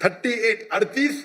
38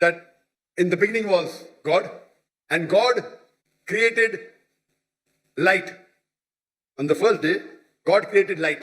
that in the beginning was God and God created light. On the first day God created light.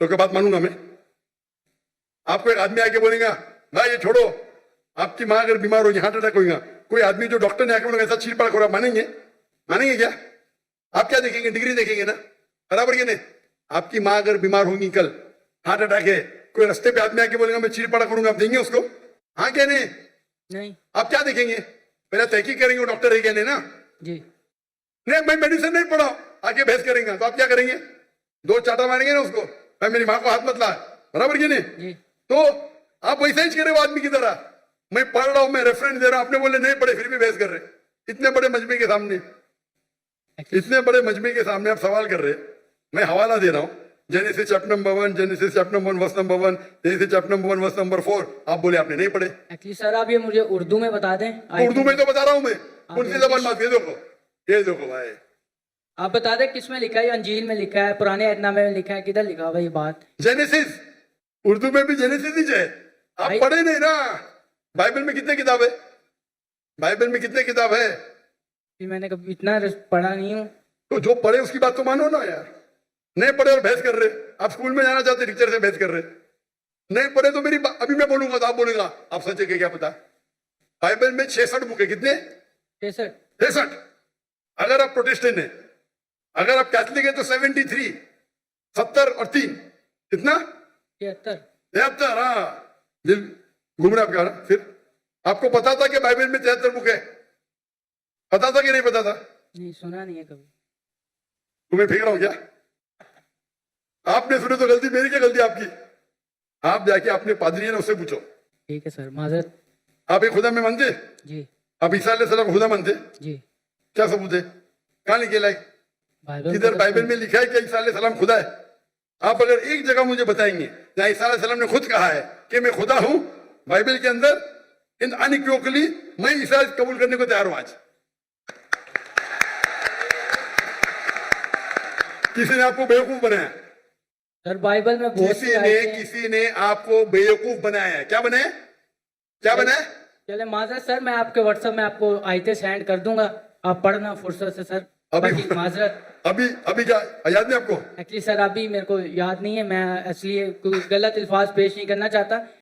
तो क्या बात मानूंगा मैं? आपको एक आदमी आके बोलेगा भाई ये छोड़ो, आपकी माँ अगर बीमार होगी, हार्ट अटैक होगा, कोई आदमी जो डॉक्टर ने आके बोलेगा ऐसा चीर पड़ा हो, मानेंगे? मानेंगे क्या? आप क्या देखेंगे? डिग्री देखेंगे ना, बराबर ये नहीं? आपकी माँ अगर बीमार होगी कल, हार्ट अटैक है, कोई रास्ते पे आदमी आके बोलेगा मैं चीर पड़ा करूंगा, आप देंगे उसको? हाँ क्या नहीं? नहीं आप क्या देखेंगे? पहले तहकीक करेंगे वो डॉक्टर है क्या नहीं ना? जी। नहीं मैं मेडिसिन नहीं पढ़ा, आके बहस करेंगे, तो आप क्या करेंगे? दो चाटा मारेंगे ना उसको, भाई मेरी माँ को हाथ मत ला, बराबर ये नहीं? जी तो आप वैसे ही करे वो आदमी की तरह, मैं पढ़ रहा हूं, मैं रेफरेंस दे रहा हूं, आपने बोले नहीं पढ़े फिर भी बहस कर रहे, इतने बड़े मजमे के सामने, इतने बड़े मजमे के सामने आप सवाल कर रहे। मैं हवाला दे रहा हूं, Genesis chapter number 1, Genesis chapter number 1 verse number 1, Genesis chapter number 1 verse number 4, आप बोले आपने नहीं पढ़े। एक्चुअली सर आप ये मुझे उर्दू में बता दें। उर्दू में तो बता रहा हूं मैं, कौन सी जबान बात? ये देखो भाई, आप बता दें किस में लिखा है, अंजील में लिखा है, पुराने अहदनामे में लिखा है, किधर लिखा हुआ ये बात? जेनेसिस, उर्दू में भी जेनेसिस ही है। आप भाई- पढ़े नहीं ना? बाइबल में कितने किताब है? बाइबल में कितने किताब है? कि मैंने कभी इतना पढ़ा नहीं हूँ। तो जो पढ़े उसकी बात तो मानो ना यार। नहीं पढ़े और बहस कर रहे, आप स्कूल में जाना चाहते टीचर से बहस कर रहे, नहीं पढ़े तो अभी मैं बोलूंगा तो आप बोलेगा आप सच है कि क्या पता। बाइबल में 66 बुक है, कितने? 63। 63। अगर आप प्रोटेस्टेंट है, अगर आप कैथलिक है तो 73, 70 और 3 कितना? 73। 73। हाँ दिल घूम रहा आपका ना। फिर आपको पता था कि बाइबल में 73 बुक है? पता था कि नहीं पता था? नहीं सुना नहीं है कभी। तुम्हें फेंक रहा हूं क्या? आपने सुने तो गलती मेरी, क्या गलती आपकी? आप जाके अपने पादरी है ना उससे पूछो। ठीक है सर, माजरत। आप एक खुदा में मानते? जी आप ईसा अलैहिस्सलाम को खुदा मानते? जी। क्या सबूत है? कहाँ लिखे लाए? बाइबल किधर तो बाइबल में लिखा है कि ईसा अलैहिस्सलाम खुदा है? आप अगर एक जगह मुझे बताएंगे जहाँ ईसा अलैहिस्सलाम ने खुद कहा है कि मैं खुदा हूं, बाइबल के अंदर इन अनइक्वोकली मैं ईसा कबूल करने को तैयार हूं आज। किसी ने आपको बेवकूफ बनाया? सर बाइबल में बहुत सी आयतें- किसी ने आपको बेवकूफ बनाया है। क्या बनाया? क्या बनाया? चले माजरत सर, मैं आपके व्हाट्सएप में आपको आयतें सेंड कर दूंगा, आप पढ़ना फुर्सत से सर। अभी बाकी माजरत अभी क्या याद नहीं आपको? एक्चुअली सर अभी मेरे को याद नहीं है, मैं इसलिए कोई गलत अल्फाज पेश नहीं करना चाहता।